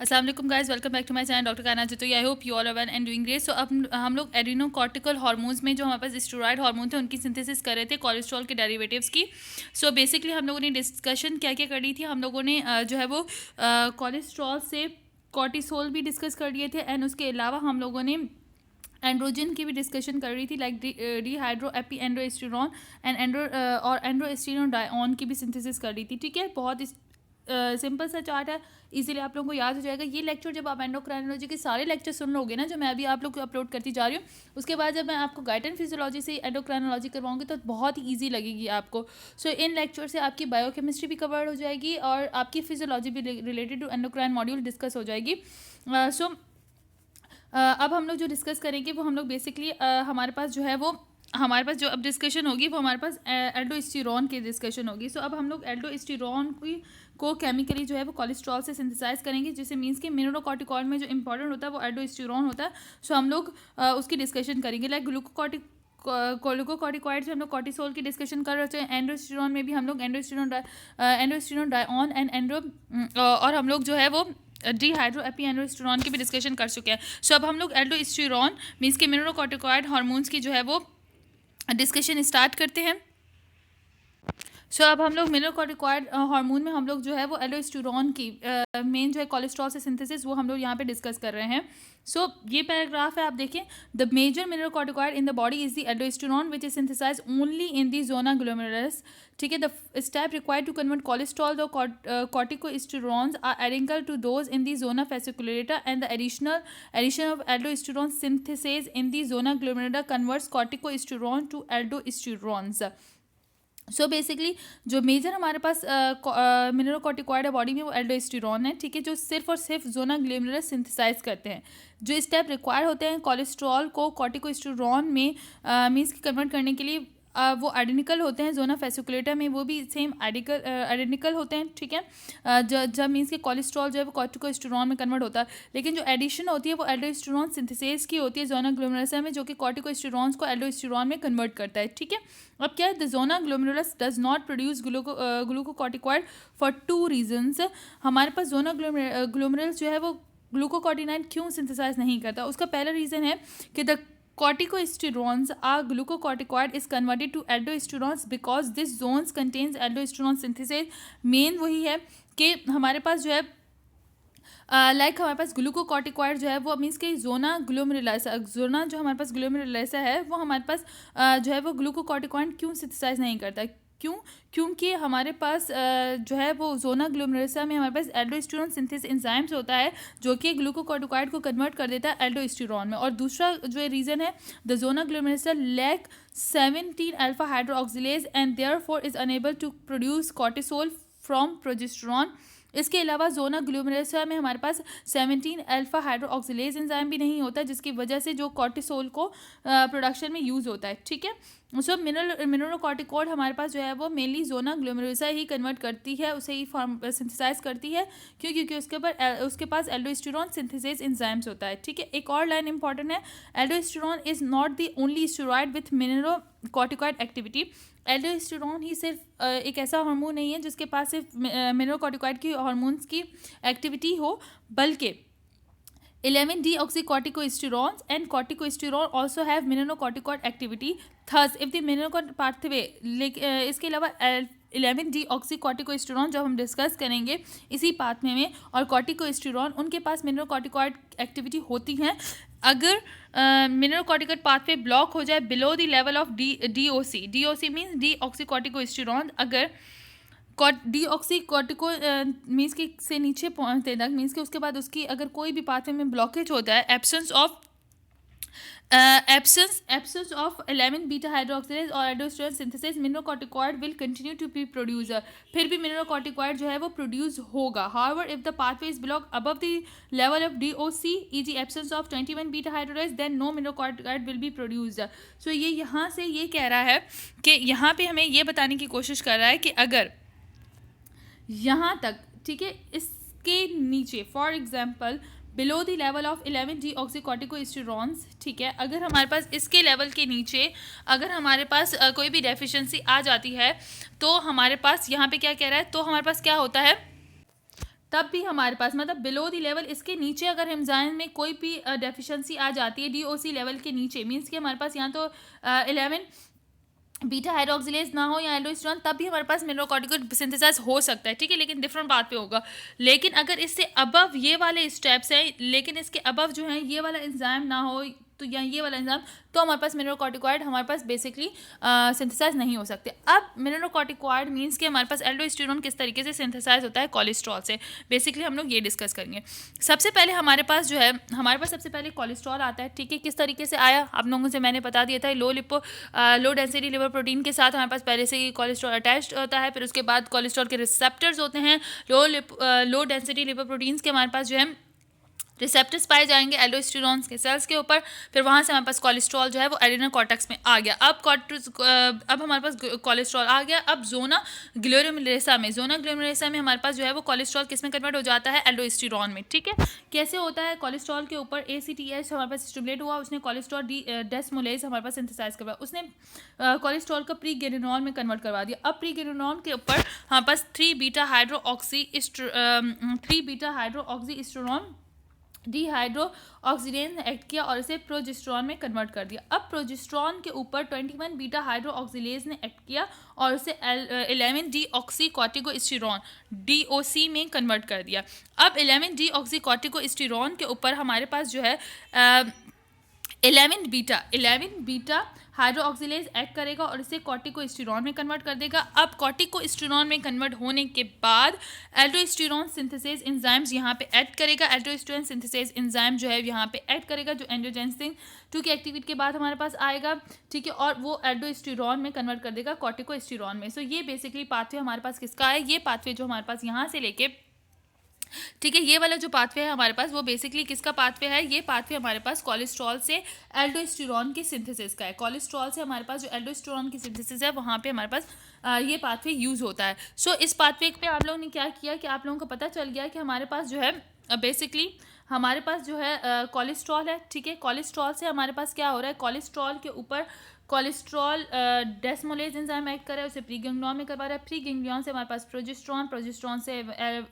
अस्सलाम वालेकुम guys, welcome back to my channel doctor काना जितो। I hope you all are well and doing great. So अब हम लोग एड्रेनोकॉर्टिकल हार्मोन्स में जो हमारे पास स्टेरॉयड हार्मोन थे उनकी सिंथेसिस कर रहे थे, कोलेस्ट्रॉल के डेरिवेटिव्स की। सो बेसिकली हम लोगों ने डिस्कशन क्या क्या करी थी। हम लोगों ने जो है वो कोलेस्ट्रॉल से कॉर्टिसोल भी डिस्कस कर लिए थे एंड उसके अलावा हम लोगों ने एंड्रोजन की भी डिस्कशन कर रही थी, लाइक डिहाइड्रो एपी एंड्रोस्टेरॉन एंड और एंड्रोस्टेरॉन डायन की भी सिंथेसिस कर रही थी। ठीक है, बहुत सिंपल सा चार्ट है, इजीली आप लोगों को याद हो जाएगा। ये लेक्चर जब आप एंडोक्राइनोलॉजी के सारे लेक्चर सुन लोगे ना, जो मैं अभी आप लोग को अपलोड करती जा रही हूँ, उसके बाद जब मैं आपको गाइड फिजियोलॉजी से एंडोक्राइनोलॉजी करवाऊंगी तो बहुत ही ईजी लगेगी आपको। सो इन लेक्चर से आपकी बायोकेमिस्ट्री भी कवर हो जाएगी और आपकी फिजियोलॉजी भी related to endocrine module discuss हो जाएगी। अब हम लोग जो डिस्कस करेंगे वो हम लोग बेसिकली हमारे पास जो है वो हमारे पास जो अब डिस्कशन होगी वो हमारे पास एल्डोस्टेरॉन की डिस्कशन होगी। सो अब हम लोग एल्डोस्टेरॉन को केमिकली जो है वो कोलेस्ट्रॉल से सिंथेसाइज करेंगे, जिससे मीन्स कि मिनरलोकॉर्टिकॉइड में जो इंपॉर्टेंट होता है वो एल्डोस्टेरॉन होता है। सो हम लोग उसकी डिस्कशन करेंगे। लाइक ग्लूकोकॉर्टिकॉइड से हम लोग कॉर्टिसोल की डिस्कशन कर रहे हैं। एंड्रोस्टेरॉन में भी हम लोग एंड्रोस्टेरॉन डायन एंड और हम लोग जो है वो डिहाइड्रो एपी एंड्रोस्टेरॉन की भी डिस्कशन कर चुके हैं। सो अब हम लोग एल्डोस्टेरॉन मीन्स के मिनरलोकॉर्टिकॉइड हार्मोन्स की जो है वो डिस्कशन स्टार्ट करते हैं। सो अब हम लोग मिनरलोकॉर्टिकॉइड हार्मोन में हम लोग जो है वो एल्डोस्टेरॉन की मेन जो है कोलेस्ट्रॉल से सिंथेसिस वो हम लोग यहाँ पे डिस्कस कर रहे हैं। सो ये पैराग्राफ है, आप देखें। The major mineralocorticoid in the body is the aldosterone which is synthesize only in the zona glomerulus. ठीक है, the step required to convert cholesterol the corticosterols are identical to those in the zona fasciculata, and the addition of aldosterone synthase in the zona glomerular converts corticosterone to aldosterons. So basically जो major हमारे पास mineralocorticoid है body में वो aldosterone है। ठीक है, जो सिर्फ और सिर्फ जोना ग्लोमेरुलस सिंथेसाइज करते हैं। जो स्टेप रिक्वायर होते हैं कोलेस्ट्रॉल को कॉर्टिकोस्टेरॉन में मीन्स कन्वर्ट करने के लिए वो आइडेंटिकल होते हैं। जोना फेसिकुलेटा में वो भी सेम आइडेंटिकल होते हैं। ठीक है, जब मीन्स के कोलेस्ट्रॉल जो है वो कॉर्टिकोस्टेरॉन में कन्वर्ट होता है, लेकिन जो एडिशन होती है वो एल्डोस्टेरॉन सिंथेसिस की होती है जोना ग्लोमेरुलस में, जो कि कॉर्टिकोस्टेरॉन्स को एल्डोस्टेरॉन में कन्वर्ट करता है। ठीक है, अब क्या है, the zona glomerulus does not produce glucocorticoid for 2 reasons. हमारे पास जोना ग्लोमेरुलस जो है वो ग्लूकोकॉर्टिकॉइड क्यों सिंथेसाइज नहीं करता? उसका पहला रीज़न है कि the corticosterols are glucocorticoid is converted to aldosterons because this zones contains aldosterone synthesis। Main वही है कि हमारे पास जो है हमारे पास ग्लूकोकॉर्टिकॉइड जो है वो मीन्स कि जोना जो हमारे पास ग्लोमेरुलसा है वो हमारे पास जो है वो ग्लूकोकॉर्टिकॉइड क्यों सिंथेसाइज नहीं करता? क्योंकि हमारे पास जो है वो जोना ग्लोमेरुलसा में हमारे पास एल्डोस्टेरॉन सिंथेसिस एंजाइम्स होता है, जो कि ग्लूकोकॉर्टिकॉइड को कन्वर्ट कर देता है एल्डोस्टेरॉन में। और दूसरा जो रीज़न है, the zona glomerulosa lack 17 alpha hydroxylase and therefore is unable to produce cortisol from progesterone. इसके अलावा जोना ग्लोमेरुलसा में हमारे पास 17 अल्फा हाइड्रोक्सिलेज एंजाइम भी नहीं होता, जिसकी वजह से जो कॉर्टिसोल को प्रोडक्शन में यूज़ होता है। ठीक है, सो मिनरलोकॉर्टिकॉइड हमारे पास जो है वो मेनली जोना ग्लोमेरुलसा ही कन्वर्ट करती है, उसे ही सिंथेसाइज करती है। क्योंकि उसके पास एल्डोस्टेरॉन सिंथेसिस एंजाइम्स होता है। ठीक है, एक और लाइन इंपॉर्टेंट है, aldosterone is not the only steroid with mineralocorticoid activity. Aldosterone ही सिर्फ एक ऐसा हार्मोन नहीं है जिसके पास सिर्फ मिनरलोकॉर्टिकॉइड की हार्मोन्स की एक्टिविटी हो, बल्कि 11-deoxycorticosterols and corticosterol also have mineralocorticoid activity. Thus, if the mineralocorticoid pathway इसके अलावा 11-deoxycorticosterol जो हम डिस्कस करेंगे इसी पाथवे में, और कॉर्टिकोस्टेरॉन उनके पास मिनरलोकॉर्टिकॉइड एक्टिविटी होती हैं। अगर मिनरलोकॉर्टिकॉइड पाथवे ब्लॉक हो जाए below the level of DOC means deoxycorticosterone, अगर डीऑक्सीकॉर्टिको मीन्स के से नीचे पहुँचते तक, मीन्स के उसके बाद उसकी अगर कोई भी पाथवे में ब्लॉकेज होता है, एब्सेंस ऑफ 11 बीटा हाइड्रोक्सिलेज और aldosterone synthesis, mineralocorticoid will continue to be producer. फिर भी मिनरलोकॉर्टिकॉइड जो है वो प्रोड्यूस होगा। However if the pathway is block above the level of DOC e.g. Absence of 21 beta hydroxylase, then no mineralocorticoid will be producer. So ये यहाँ से ये कह रहा है कि यहाँ पे हमें ये बताने की कोशिश कर रहा है कि अगर यहाँ तक, ठीक है, इसके नीचे for example below the level of 11-deoxycorticosterols, ठीक है, अगर हमारे पास इसके लेवल के नीचे अगर हमारे पास कोई भी डेफिशिएंसी आ जाती है तो हमारे पास यहाँ पे क्या कह रहा है, तो हमारे पास क्या होता है, तब भी हमारे पास मतलब बिलो द लेवल, इसके नीचे अगर एंजाइम में कोई भी डेफिशिएंसी आ जाती है DOC लेवल के नीचे, मीन्स कि हमारे पास यहाँ तो 11 बीटा हाइड्रोक्सिलेज ना हो या एल्डोस्टेरोन, तब भी हमारे पास मिनरलोकॉर्टिकॉइड सिंथेसाइज हो सकता है, ठीक है, लेकिन डिफरेंट बात पे होगा। लेकिन अगर इससे अबव ये वाले स्टेप्स हैं, लेकिन इसके अबव जो है ये वाला एंजाइम ना हो तो या ये वाला एंजाइम, तो हमारे पास मिनरलोकॉर्टिकॉइड हमारे पास बेसिकली सिंथेसाइज नहीं हो सकते। अब मिनरलोकॉर्टिकॉइड मीन्स कि हमारे पास एल्डोस्टेरोन किस तरीके से सिंथेसाइज होता है कोलेस्ट्रॉल से, बेसिकली हम लोग ये डिस्कस करेंगे। सबसे पहले हमारे पास जो है, हमारे पास सबसे पहले कोलेस्ट्रॉल आता है, ठीक है। किस तरीके से आया आप लोगों से मैंने बता दिया था, लो डेंसिटी लिवर प्रोटीन के साथ हमारे पास पहले से ही कोलेस्ट्रॉल अटैच्ड होता है, फिर उसके बाद कोलेस्ट्रॉल के रिसेप्टर्स होते हैं, लो डेंसिटी लिवर प्रोटीन्स के हमारे पास जो है रिसेप्टर्स पाए जाएंगे एल्डोस्टेरोन्स के सेल्स के ऊपर, फिर वहाँ से हमारे पास कोलेस्ट्रॉल जो है वो एड्रेनल कॉर्टेक्स में आ गया। अब हमारे पास कोलेस्ट्रॉल आ गया। अब जोना ग्लोमेरुलसा में हमारे पास जो है वो कोलेस्ट्रॉल किस में कन्वर्ट हो जाता है, एल्डोस्टेरोन में, ठीक है। कैसे होता है, कोलेस्ट्रॉल के ऊपर ACTH हमारे पास स्टिमुलेट हुआ, उसने कोलेस्ट्रॉल डेस्मोलेज हमारे पास सिंथेसाइज करवाया, उसने कोलेस्ट्रॉल का प्रीग्रेनुलॉन में कन्वर्ट करवा दिया। अब प्रीग्रेनुलॉन के ऊपर हमारे पास 3 बीटा हाइड्रोक्सी एस्ट्रोन डिहाइड्रोक्सीडेज ने एक्ट किया और इसे प्रोजेस्टेरॉन में कन्वर्ट कर दिया। अब प्रोजेस्टेरॉन के ऊपर 21 बीटा हाइड्रोक्सिलेज ने एक्ट किया और उसे 11 डीऑक्सीकॉर्टिकोस्टेरॉन DOC में कन्वर्ट कर दिया। अब 11 डीऑक्सीकॉर्टिकोस्टेरॉन के ऊपर हमारे पास जो है 11 बीटा हाइड्रोक्सिलेज एक्ट करेगा और इसे कॉर्टिकोस्टेरॉन में कन्वर्ट कर देगा। अब कॉर्टिकोस्टेरॉन में कन्वर्ट होने के बाद एल्डोस्टेरोन सिंथेसेस एंजाइम्स यहाँ पे ऐड करेगा। एल्डोस्टेरोन सिंथेसेस एंजाइम जो है यहाँ पे ऐड करेगा, जो एंजियोटेंसिन 2 की एक्टिविटी के बाद हमारे पास आएगा, ठीक है, और वो एल्डोस्टेरोन में कन्वर्ट कर देगा कॉर्टिकोस्टेरॉन में। सो ये बेसिकली पाथवे हमारे पास किसका है, ये पाथवे जो हमारे पास यहाँ से लेके, ठीक है, ये वाला जो पाथवे है हमारे पास वो बेसिकली किसका पाथवे है, ये पाथवे हमारे पास कोलेस्ट्रॉल से एल्डोस्टेरोन की सिंथेसिस का है। कोलेस्ट्रॉल से हमारे पास जो एल्डोस्टेरोन की सिंथेसिस है वहाँ पे हमारे पास ये पाथवे यूज़ होता है। सो इस पाथवे पे आप लोगों ने क्या किया कि आप लोगों को पता चल गया कि हमारे पास जो है बेसिकली हमारे पास जो है कोलेस्ट्रॉल है, ठीक है। कोलेस्ट्रॉल से हमारे पास क्या हो रहा है, कोलेस्ट्रॉल के ऊपर कोलेस्ट्रॉल डेस्मोलेज एंजाइम एक्ट कर रहा है, उसे प्री गैंग्लियन में करवा रहा है। प्री गैंग्लियन से हमारे पास प्रोजेस्टेरॉन से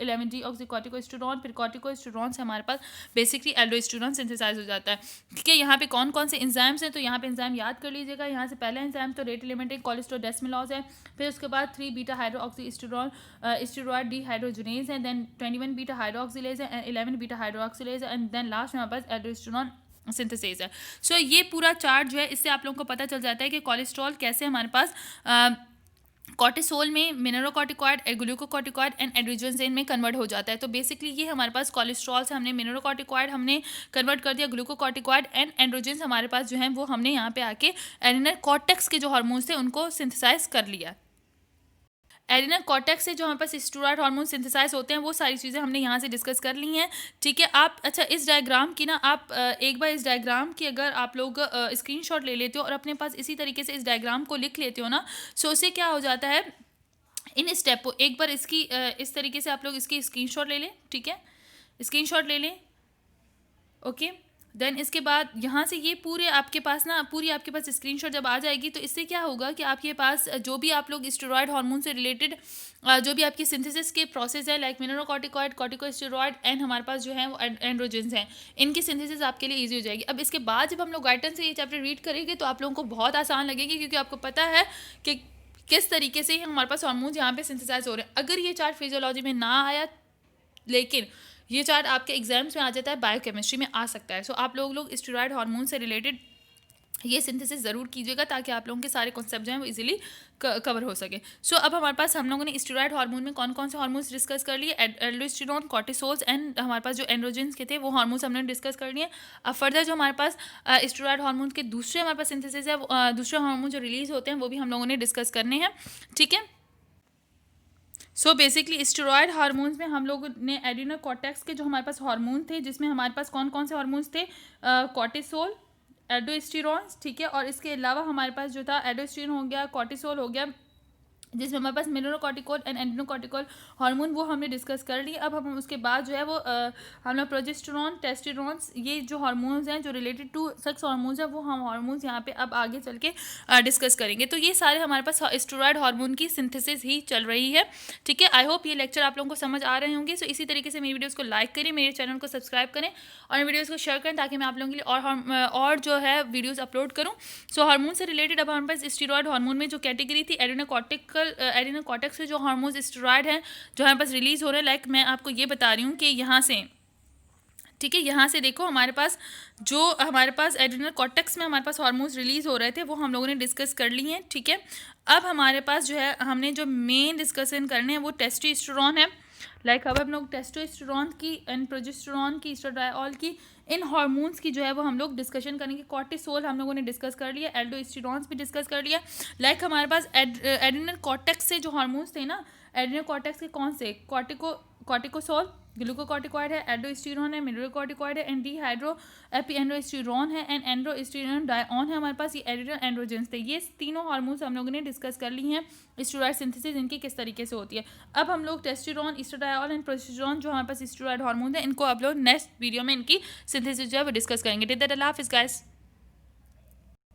11 डीऑक्सीकॉर्टिकोस्टेरॉन, फिर कॉर्टिकोस्टेरॉन से हमारे पास बेसिकली एल्डोस्टेरोन सिंथेसाइज हो जाता है, ठीक है। यहाँ पे कौन कौन से एंजाइम्स हैं, तो यहाँ पे एंजाइम याद कर लीजिएगा। यहाँ से पहला एंजाइम तो रेट एलिमेंटिंग कोलेस्ट्रॉल डेस्मोलॉज है, फिर उसके बाद 3 बीटा हाइड्रोक्सीस्टेरॉन स्टेरॉयड डीहाइड्रोजनेज है, देन 21 बीटा हाइड्रोक्सिलेज है, 11 बीटा हाइड्रोक्सिलेज है, एंड देन लास्ट में हमारे पास एल्डोस्टेरोन सिंथेसिस है। सो ये पूरा चार्ट जो है इससे आप लोगों को पता चल जाता है कि कोलेस्ट्रॉल कैसे हमारे पास कॉर्टिसोल में मिनरलोकॉर्टिकॉइड, ग्लूकोकॉर्टिकॉइड एंड एड्रेनोजेन में कन्वर्ट हो जाता है। तो बेसिकली ये हमारे पास कोलेस्ट्रॉल से हमने मिनरलोकॉर्टिकॉइड हमने कन्वर्ट कर दिया, ग्लूकोकॉर्टिकॉइड एंड एंड्रोजेंस हमारे पास जो है वो हमने यहाँ पे आके एड्रेनल कॉर्टेक्स के जो हार्मोन्स थे उनको सिंथेसाइज कर लिया। एड्रेनल कॉर्टेक्स से जो हमारे पास स्टेरॉयड हार्मोन सिंथेसाइज होते हैं वो सारी चीज़ें हमने यहाँ से डिस्कस कर ली हैं, ठीक है। आप अच्छा इस डायग्राम की ना आप एक बार इस डायग्राम की अगर आप लोग स्क्रीनशॉट ले लेते हो और अपने पास इसी तरीके से इस डायग्राम को लिख लेते हो ना, सो उससे क्या हो जाता है, इन स्टेप को एक बार इसकी इस तरीके से आप लोग इसकी स्क्रीनशॉट ले लें, ठीक है, स्क्रीनशॉट ले लें, ओके। देन इसके बाद यहाँ से ये पूरे आपके पास ना पूरी आपके पास स्क्रीनशॉट जब आ जाएगी तो इससे क्या होगा कि आपके पास जो भी आप लोग स्टेरॉयड हार्मोन से रिलेटेड जो भी आपकी सिंथेसिस के प्रोसेस है, लाइक मिनरलोकॉर्टिकॉइड, कॉर्टिकोस्टेरॉयड एंड हमारे पास जो है वो एंड्रोजेंस हैं, इनकी सिंथेसिस आपके लिए ईजी हो जाएगी। अब इसके बाद जब हम लोग गाइडेंस से ये चैप्टर रीड करेंगे तो आप लोगों को बहुत आसान लगेगी, क्योंकि आपको पता है कि किस तरीके से हमारे पास हार्मोन्स यहाँ पे सिंथेसाइज हो रहे हैं। अगर ये चार्ट फिजियोलॉजी में ना आया, लेकिन ये चार्ट आपके एग्जाम्स में आ जाता है, बायोकेमिस्ट्री में आ सकता है। सो आप लोग स्टेरॉयड हार्मोन से रिलेटेड ये सिंथेसिस ज़रूर कीजिएगा ताकि आप लोगों के सारे कॉन्सेप्ट जो हैं वो इजीली कवर हो सके। सो अब हमारे पास हम लोगों ने स्टेरॉयड हार्मोन में कौन कौन से हार्मोन्स डिस्कस कर लिए, एल्डोस्टेरोन, कॉर्टिसोल्स एंड हमारे पास जो एंड्रोजेंस के थे वो हार्मोन्स हमने डिस्कस कर लिए। अब फर्दर जो हमारे पास स्टेरॉयड हार्मोन के दूसरे हमारे पास सिंथेसिस है, दूसरे हार्मोन जो रिलीज होते हैं वो भी हम लोगों ने डिस्कस करने हैं, ठीक है। सो बेसिकली स्टेरॉयड हार्मोन्स में हम लोगों ने एड्रेनल कॉर्टेक्स के जो हमारे पास हार्मोन थे, जिसमें हमारे पास कौन कौन से हार्मोन्स थे, कॉर्टिसोल, एल्डोस्टेरोन, ठीक है, और इसके अलावा हमारे पास जो था एल्डोस्टेरोन हो गया, कॉर्टिसोल हो गया, जिसमें हमारे पास मिनरलोकॉर्टिकॉल एंड एड्रेनोकॉर्टिकॉल हार्मोन वो हमने डिस्कस कर लिए। अब हम उसके बाद जो है वो हम लोग प्रोजेस्टेरॉन, टेस्टोस्टेरोन्स, ये जो हार्मोन्स हैं जो रिलेटेड टू सेक्स हार्मोन्स हैं वो हम हार्मोन्स यहाँ पे अब आगे चल के डिस्कस करेंगे। तो ये सारे हमारे पास स्टेरॉयड हार्मोन की सिंथेसिस ही चल रही है, ठीक है। आई होप ये लेक्चर आप लोगों को समझ आ रहे होंगे। सो इसी तरीके से मेरी वीडियोज़ को लाइक करें, मेरे चैनल को सब्सक्राइब करें और वीडियोज़ को शेयर करें ताकि मैं आप लोगों के लिए और जो है वीडियोज़ अपलोड करूँ। सो हार्मोन से रिलेटेड अब हमारे पास स्टेरॉयड हार्मोन में जो कैटेगरी थी एड्रेनोकॉर्टेक्स से जो हार्मोन्स स्टेरॉयड हैं जो हमारे पास रिलीज हो रहे हैं, लाइक मैं आपको ये बता रही हूँ कि यहाँ से, ठीक है, यहाँ से देखो हमारे पास एड्रेनल कॉर्टेक्स में हमारे पास हार्मोन्स रिलीज हो रहे थे वो हम लोगों ने डिस्कस कर लिए हैं, ठीक है। अब हमारे पास जो है हमने जो मेन डिस्कशन करने हैं वो टेस्टोस्टेरोन है। लाइक अब हम लोग टेस्टोस्टेरोन की एंड प्रोजेस्टेरोन की, एस्ट्राडायोल की, इन हार्मोन्स की जो है वो हम लोग डिस्कशन करेंगे। कॉर्टिसोल हम लोगों ने डिस्कस कर लिया, एल्डोस्टेरोन्स भी डिस्कस कर लिया। लाइक हमारे पास एड्रेनल कॉर्टेक्स से जो हार्मोन्स थे ना, एड्रेनल कॉर्टेक्स के कौन से, कॉर्टिकोसोल ग्लूकोकॉर्टिकॉइड है, एल्डोस्टेरोन है, मिनरलोकॉर्टिकॉइड है, एंड डिहाइड्रो एपिएंड्रोस्टेरोन है, एंड एंड्रोस्टेरोन डायऑन है। हमारे पास ये एड्रेनल एंड्रोजेंस थे। ये तीनों हार्मोन्स हम लोगों ने डिस्कस कर ली हैं, स्टेरॉयड सिंथेसिस इनकी किस तरीके से होती है। अब हम लोग टेस्टोस्टेरोन, एस्ट्राडायोल एंड प्रोजेस्टेरोन जो हमारे पास स्टेरॉयड हार्मोन है इनको अब लोग नेक्स्ट वीडियो में इनकी सिंथेसिस जो है वो डिस्कस करेंगे। टिल दैट अल्लाह हाफिज़ गाइस।